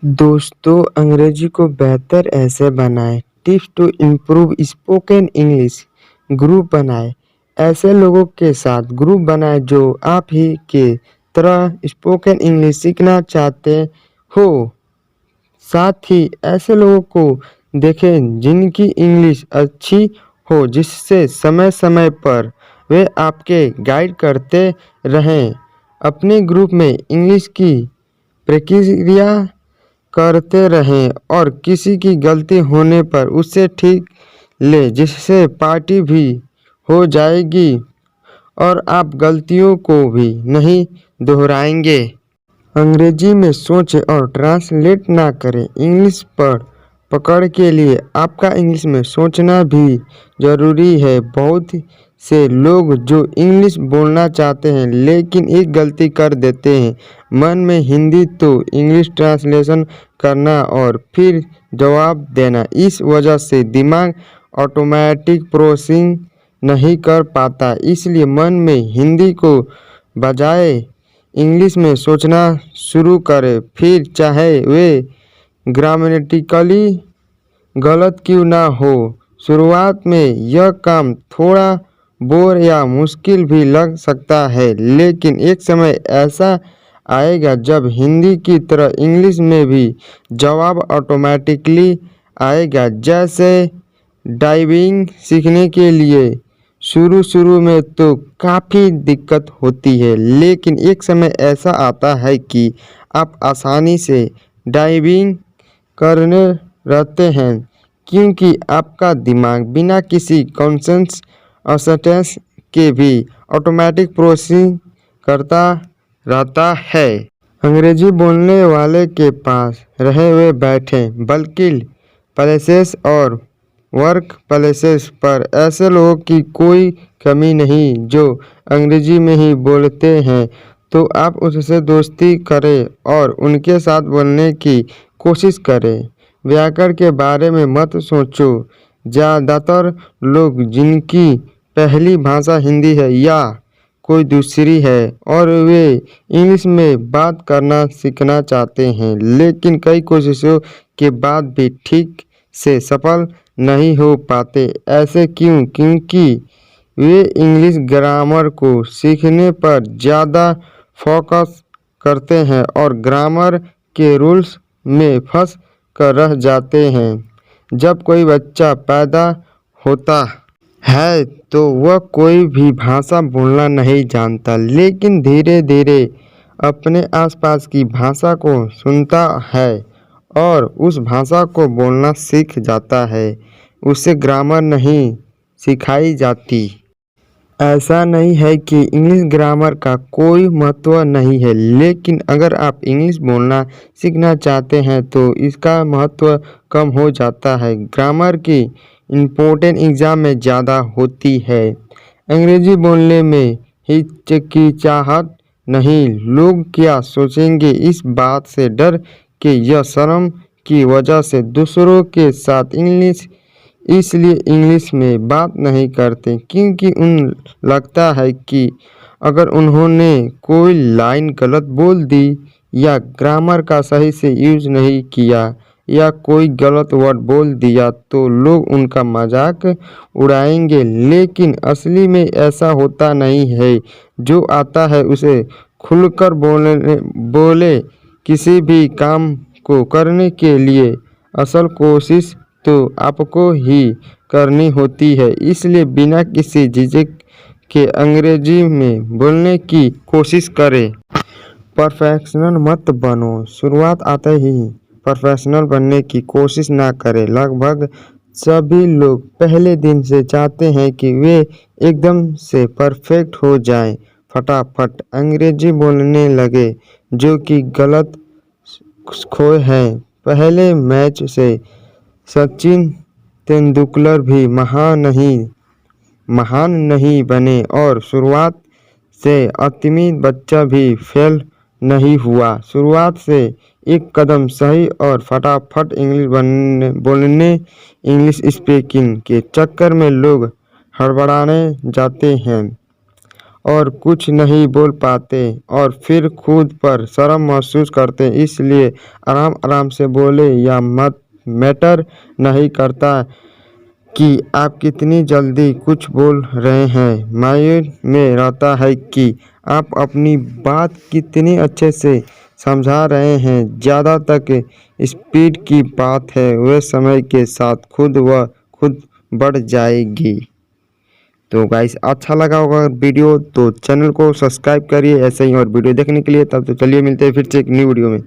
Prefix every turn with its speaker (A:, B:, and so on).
A: दोस्तों, अंग्रेजी को बेहतर ऐसे बनाएं। Tips to improve spoken English. Group बनाएं। ऐसे लोगों के साथ ग्रुप बनाएं जो आप ही के तरह स्पोकन इंग्लिश सीखना चाहते हो। साथ ही ऐसे लोगों को देखें जिनकी इंग्लिश अच्छी हो, जिससे समय समय पर वे आपके गाइड करते रहें। अपने ग्रुप में इंग्लिश की प्रक्रिया करते रहें और किसी की गलती होने पर उसे ठीक ले, जिससे पार्टी भी हो जाएगी और आप गलतियों को भी नहीं दोहराएंगे। अंग्रेजी में सोचें और ट्रांसलेट ना करें। इंग्लिश पर पकड़ के लिए आपका इंग्लिश में सोचना भी ज़रूरी है। बहुत से लोग जो इंग्लिश बोलना चाहते हैं लेकिन एक गलती कर देते हैं। मन में हिंदी तो इंग्लिश ट्रांसलेशन करना और फिर जवाब देना। इस वजह से दिमाग ऑटोमेटिक प्रोसेसिंग नहीं कर पाता। इसलिए मन में हिंदी को बजाय इंग्लिश में सोचना शुरू करें, फिर चाहे वे ग्रामेटिकली गलत क्यों ना हो। शुरुआत में यह काम थोड़ा बोर या मुश्किल भी लग सकता है, लेकिन एक समय ऐसा आएगा जब हिंदी की तरह इंग्लिश में भी जवाब ऑटोमेटिकली आएगा। जैसे ड्राइविंग सीखने के लिए शुरू में तो काफ़ी दिक्कत होती है, लेकिन एक समय ऐसा आता है कि आप आसानी से ड्राइविंग करने रहते हैं, क्योंकि आपका दिमाग बिना किसी कॉन्शियस असिस्टेंस के भी ऑटोमेटिक प्रोसेसिंग करता रहता है। अंग्रेजी बोलने वाले के पास रहे हुए बैठे बल्कि प्लेसेस और वर्क प्लेसेस पर ऐसे लोगों की कोई कमी नहीं जो अंग्रेजी में ही बोलते हैं, तो आप उससे दोस्ती करें और उनके साथ बोलने की कोशिश करें। व्याकरण के बारे में मत सोचो। ज़्यादातर लोग जिनकी पहली भाषा हिंदी है या कोई दूसरी है और वे इंग्लिश में बात करना सीखना चाहते हैं, लेकिन कई कोशिशों के बाद भी ठीक से सफल नहीं हो पाते। ऐसे क्यों? क्योंकि वे इंग्लिश ग्रामर को सीखने पर ज़्यादा फोकस करते हैं और ग्रामर के रूल्स में फंस कर रह जाते हैं। जब कोई बच्चा पैदा होता है तो वह कोई भी भाषा बोलना नहीं जानता, लेकिन धीरे धीरे अपने आसपास की भाषा को सुनता है और उस भाषा को बोलना सीख जाता है। उसे ग्रामर नहीं सिखाई जाती। ऐसा नहीं है कि इंग्लिश ग्रामर का कोई महत्व नहीं है, लेकिन अगर आप इंग्लिश बोलना सीखना चाहते हैं तो इसका महत्व कम हो जाता है। ग्रामर की इम्पोर्टेंट एग्ज़ाम में ज़्यादा होती है। अंग्रेजी बोलने में हिचकिचाहट नहीं। लोग क्या सोचेंगे इस बात से डर के या शर्म की वजह से दूसरों के साथ इसलिए इंग्लिश में बात नहीं करते, क्योंकि उन लगता है कि अगर उन्होंने कोई लाइन गलत बोल दी या ग्रामर का सही से यूज नहीं किया या कोई गलत वर्ड बोल दिया तो लोग उनका मजाक उड़ाएंगे। लेकिन असली में ऐसा होता नहीं है। जो आता है उसे खुलकर बोले। किसी भी काम को करने के लिए असल कोशिश तो आपको ही करनी होती है, इसलिए बिना किसी झिझक के अंग्रेजी में बोलने की कोशिश करें। प्रोफेशनल मत बनो। शुरुआत आते ही प्रोफेशनल बनने की कोशिश ना करें। लगभग सभी लोग पहले दिन से चाहते हैं कि वे एकदम से परफेक्ट हो जाएं, फटाफट अंग्रेजी बोलने लगे, जो कि गलत खोए हैं। पहले मैच से सचिन तेंदुलकर भी महान नहीं बने और शुरुआत से अमिताभ बच्चन भी फेल नहीं हुआ। शुरुआत से एक कदम सही और फटाफट इंग्लिश बोलने इंग्लिश स्पीकिंग के चक्कर में लोग हड़बड़ाने जाते हैं और कुछ नहीं बोल पाते और फिर खुद पर शर्म महसूस करते। इसलिए आराम आराम से बोले या मत मैटर नहीं करता कि आप कितनी जल्दी कुछ बोल रहे हैं। मायने में रहता है कि आप अपनी बात कितनी अच्छे से समझा रहे हैं। ज़्यादा तक स्पीड की बात है वह समय के साथ खुद व खुद बढ़ जाएगी। तो गाइस अच्छा लगा होगा वीडियो तो चैनल को सब्सक्राइब करिए ऐसे ही और वीडियो देखने के लिए। तब तो चलिए मिलते हैं फिर से एक न्यू वीडियो में।